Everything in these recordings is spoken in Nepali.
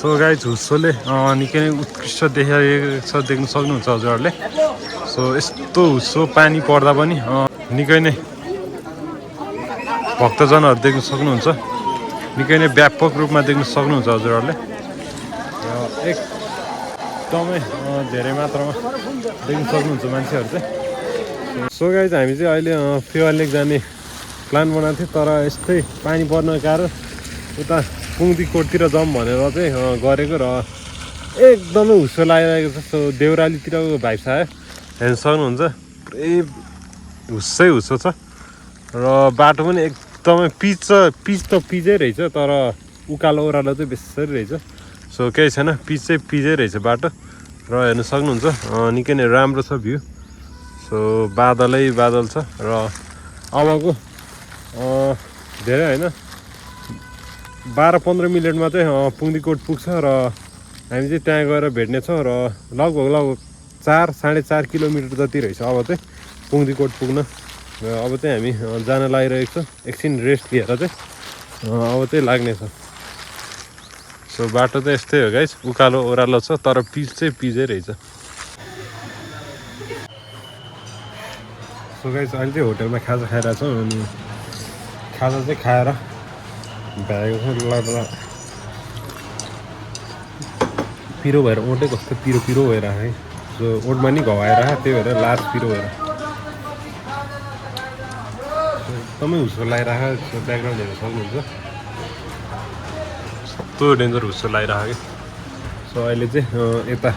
सो गाइज हुस्सोले निकै नै उत्कृष्ट देखाइएको छ, देख्न सक्नुहुन्छ हजुरहरूले। सो यस्तो हुस्सो पानी पर्दा पनि निकै नै भक्तजनहरू देख्न सक्नुहुन्छ, निकै नै व्यापक रूपमा देख्न सक्नुहुन्छ हजुरहरूले। एकदमै धेरै मात्रामा देख्न सक्नुहुन्छ मान्छेहरू चाहिँ। सो गाइज हामी चाहिँ अहिले फेवा लेक जाने प्लान बनाएको थियो, तर यस्तै पानी पर्नको कारण उता पुङदीकोटतिर जाउँ भनेर चाहिँ गरेको र एकदमै हुस्सो लागिरहेको छ। सो देउरालीतिरको भाइब छ हेर्न सक्नुहुन्छ, पुरै हुस्सै हुस्सो छ र बाटो पनि एकदमै पिच त पिचै रहेछ, तर उकालो ओह्रालो चाहिँ बेसरी रहेछ। सो केही छैन, पिच चाहिँ पिचै रहेछ बाटो र हेर्न सक्नुहुन्छ निकै नै राम्रो छ भ्यू। सो बादलै बादल छ र अबको धेरै होइन 12-15 मिनटमा चाहिँ पुङदीकोट पुग्छ र हामी चाहिँ त्यहाँ गएर भेट्नेछौँ र लगभग 4-4.5 किलोमिटर जति रहेछ अब चाहिँ पुङदीकोट पुग्न। र अब चाहिँ हामी जान लागिरहेको छौँ, एकछिन रेस्ट लिएर चाहिँ अब चाहिँ लाग्नेछ। सो बाटो चाहिँ यस्तै हो गाइस, उकालो ओह्रालो छ तर पिच चाहिँ पिचै रहेछ। सो गाइस अहिले चाहिँ होटलमा खाजा खाइरहेको छौँ अनि खाजा चाहिँ खाएर भ्याएको छ। पिरो भएर ओठै कस्तो पिरो पिरो भइरहेको है, सो ओठमा नि घाउ आइरहेको, त्यही भएर लाज पिरो भएर एकदमै हुस्सो लागिरहेको। ब्याकग्राउन्ड हेर्न सक्नुहुन्छ, कस्तो डेन्जर हुस्सो लागिरहेको कि। सो अहिले चाहिँ यता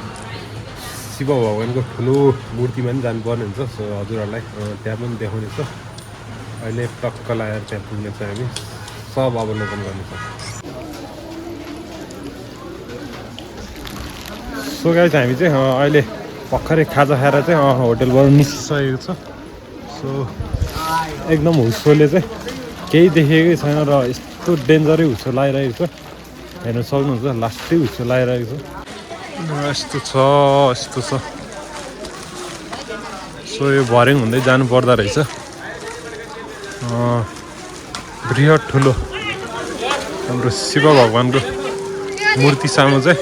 शिव भगवान्को ठुलो मूर्तिमा पनि जानुपर्ने हुन्छ। सो हजुरहरूलाई त्यहाँ पनि देखाउने छ। अहिले टक्क लगाएर त्यहाँ पुग्ने छ, हामी सब अवलोकन गर्नेछौँ। सो गाइस हामी चाहिँ अहिले भर्खरै खाजा खाएर चाहिँ होटलबाट निस्किसकेको छ। सो एकदम हुस्सोले चाहिँ केही देखेकै छैन र यस्तो डेन्जरै हुस्सो लागिरहेको छ, हेर्न सक्नुहुन्छ लास्टै हुस्सो लागिरहेको छ। यस्तो छ यस्तो छ। सो यो भर्याङ हुँदै जानु पर्दो रहेछ। बृहत ठुलो हाम्रो शिव भगवान्को मूर्ति सामु चाहिँ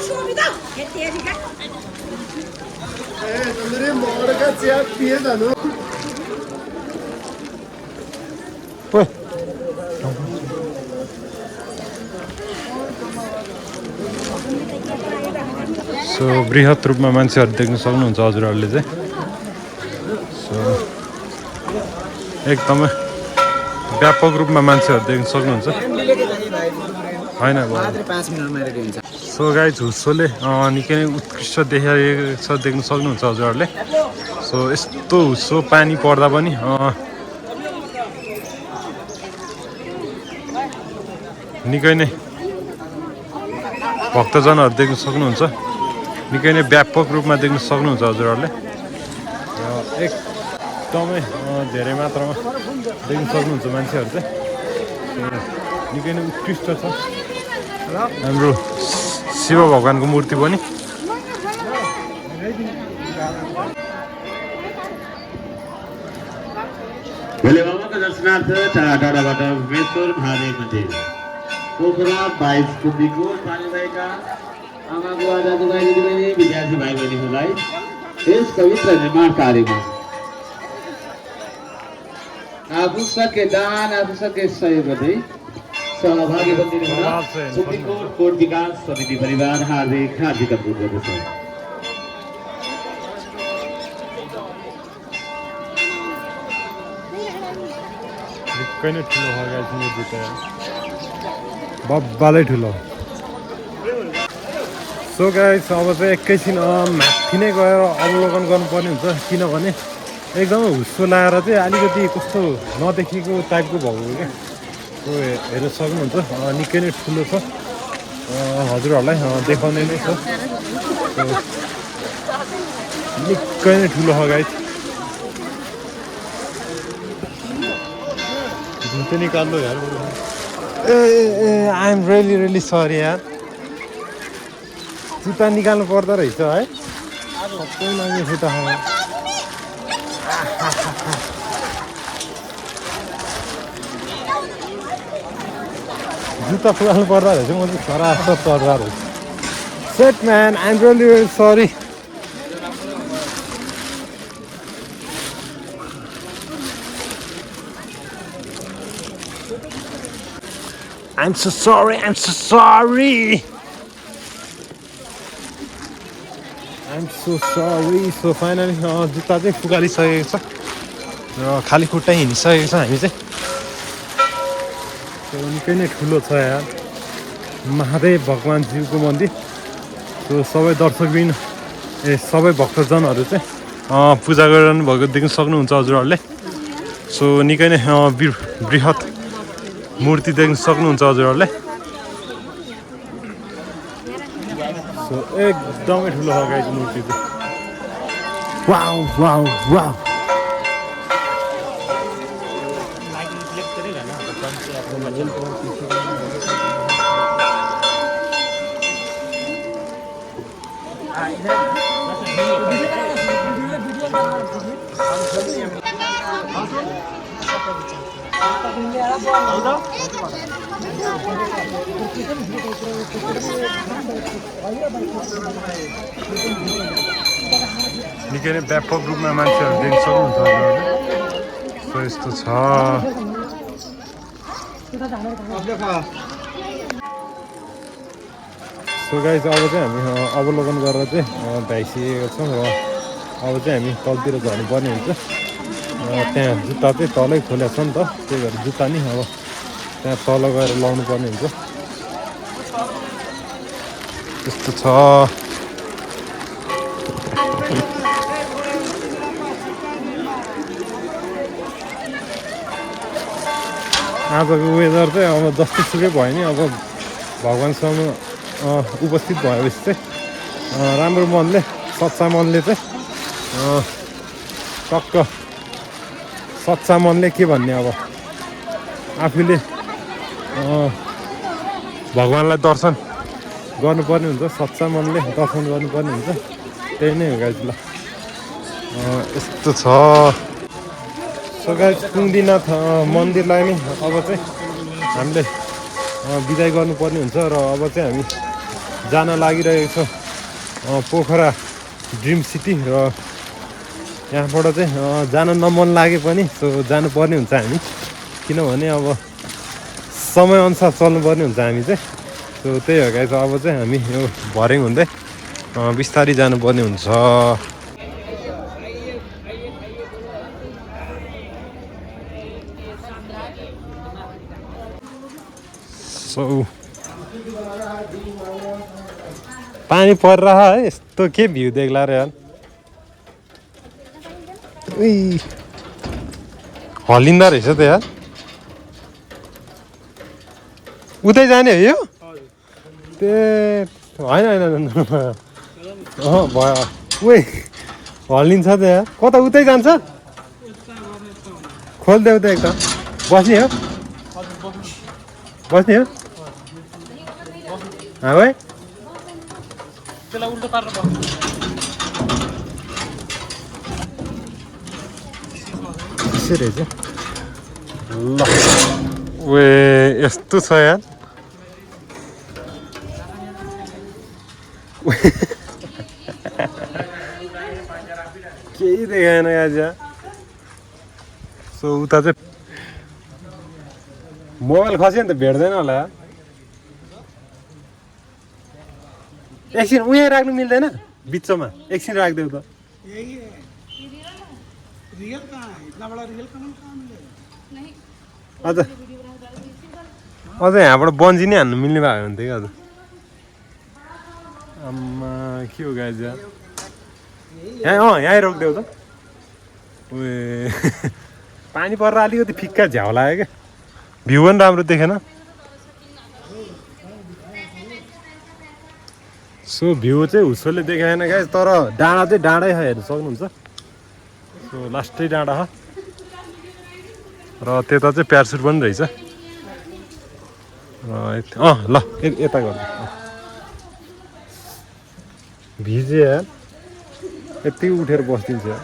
सो बृहत रूपमा मान्छेहरू देख्न सक्नुहुन्छ हजुरहरूले चाहिँ। सो एकदमै व्यापक रूपमा मान्छेहरू देख्न सक्नुहुन्छ होइन। सो गाइज हुस्सोले निकै नै उत्कृष्ट देखाइएको छ, देख्न सक्नुहुन्छ हजुरहरूले। सो यस्तो हुस्सो पानी पर्दा पनि निकै नै भक्तजनहरू देख्न सक्नुहुन्छ, निकै नै व्यापक रूपमा देख्न सक्नुहुन्छ हजुरहरूले। र एकदमै धेरै मात्रामा देख्न सक्नुहुन्छ मान्छेहरू चाहिँ। निकै नै उत्कृष्ट छ हाम्रो शिव भगवान्को मूर्ति पनि। भोले बाबाको दर्शनार्थ टाढा टाढाबाट मेश्वर महादेव मन्दिर पोखरा 22 पुगीकोट पाल्नुभएका आमा बुवा दाजुभाइ दिदीबहिनी विद्यार्थी भाइ बहिनीहरूलाई यस पवित्र निर्माण कार्यमा आफू सके दान आफू सके सहयोग गर्दै सहभागी बनिदिनु हुन पुगीकोट कोट विकास समिति परिवार हार्दिक अनुरोध गर्दछ। निकै नै ठुलो भइरहेको मूर्ति त बब्बालै ठुलो। सो गाइस अब चाहिँ एकैछिन माथि नै गएर अवलोकन गर्नुपर्ने हुन्छ, किनभने एकदमै हुस्सो लाएर चाहिँ अलिकति कस्तो नदेखेको टाइपको भएको क्या। सो हेर्न सक्नुहुन्छ निकै नै ठुलो छ, हजुरहरूलाई देखाउने नै छ। निकै नै ठुलो हो गाइस। जुत्ता निकाल्नु यार। आई एम रियली सरी यार, जुत्ता निकाल्नु पर्दो रहेछ है। सबै मान्छे खुट्टा जुत्ता फुकाल्नु पर्दो रहेछ। म चाहिँ खरा जस्तो चर्दा रहेछ। Shit, man, I'm really, really sorry. I'm so sorry, I'm so sorry. I'm so sorry. So finally जुत्ता चाहिँ फुकालिसकेको छ र खाली खुट्टा हिँडिसकेको छ हामी चाहिँ निकै नै ठुलो छ यार महादेव भगवान्ज्यूको मन्दिर सो सबै दर्शकबिन सबै भक्तजनहरू चाहिँ पूजा गरिरहनु भएको देख्न सक्नुहुन्छ हजुरहरूले सो निकै नै बृहत मूर्ति देख्न सक्नुहुन्छ हजुरहरूले सो एकदमै ठुलो हो गाइस मूर्ति चाहिँ वाउ वाउ वाउ निकै नै व्यापक रूपमा मान्छेहरू देख्न सक्नुहुन्छ सो यस्तो छ सो गाइस अब चाहिँ हामी अवलोकन गरेर चाहिँ भ्याइसकेको छौँ र अब चाहिँ हामी तलतिर झर्नुपर्ने हुन्छ त्यहाँ जुत्ता चाहिँ तलै खोलेको छ नि त त्यही भएर जुत्ता नि अब त्यहाँ तल गएर लाउनु पर्ने हुन्छ त्यस्तो छ आजको वेदर चाहिँ अब जस्तो सुकै भयो नि अब भगवान्सँग उपस्थित भएपछि चाहिँ राम्रो मनले सच्चा मनले चाहिँ टक्क सच्चा मनले के भन्ने अब आफूले भगवान्लाई दर्शन गर्नुपर्ने हुन्छ सच्चा मनले दर्शन गर्नुपर्ने हुन्छ त्यही नै हो गाइस ल यस्तो छ सो गाइस कुङ्गीनाथ मन्दिरलाई नै अब चाहिँ हामीले बिदाइ गर्नुपर्ने हुन्छ र अब चाहिँ हामी जान लागिरहेको छ पोखरा ड्रिम सिटी र यहाँबाट चाहिँ जान नमन लागे पनि सो जानुपर्ने हुन्छ हामी किनभने अब समयअनुसार चल्नुपर्ने हुन्छ हामी चाहिँ सो त्यही हो गाइस अब चाहिँ हामी यो भर्याङ हुँदै बिस्तारै जानुपर्ने हुन्छ सो पानी परिरह है यस्तो के भ्यू देख्ला र यार हल्लिँदो रहेछ त यार उतै जाने हो यो होइन भयो उही हल्लिन्छ त यार कता उतै जान्छ खोलिदेऊ त एकदम बस्ने हो बस्ने हो भाइ त्यसै रहेछ ल वे यस्तो छ यार केही देखाएन आज सो उता चाहिँ मोबाइल खस्यो नि त भेट्दैन होला एकछिन उहाँ राख्नु मिल्दैन बिचमा एकछिन राखिदेऊ त अझ यहाँबाट बन्जी नै हान्नु मिल्ने भएको हुन्थ्यो क्या आम्मा के हो गाइज यहाँ यहीँ रोकिदेऊ त उए पानी परेर अलिकति फिक्का झ्याउ लाग्यो क्या भ्यू पनि राम्रो देखेन सो भ्यू चाहिँ हुस्सोले देखाएन गाइज तर डाँडा चाहिँ डाँडै हेर्नु सक्नुहुन्छ सो लास्टै डाँडा हो र त्यता चाहिँ प्यारासुट पनि रहेछ ल यता गर्नु भिजे यार यति उठेर बसिदिन्छ यार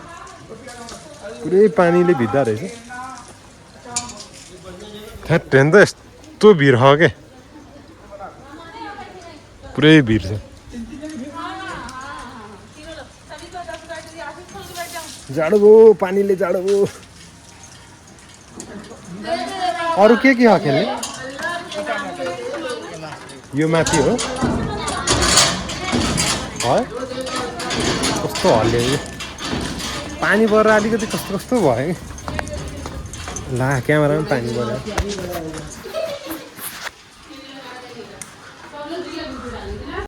पुरै पानीले भिज्दा रहेछ ठ्याट्टेन त यस्तो भिड हो के पुरै भिड छ जाडो भयो पानीले जाडो भयो अरू के हो खेल्ने यो माथि हो है कस्तो हल्ले पानी परेर अलिकति कस्तो कस्तो भयो ला क्यामेरामा पानी पऱ्यो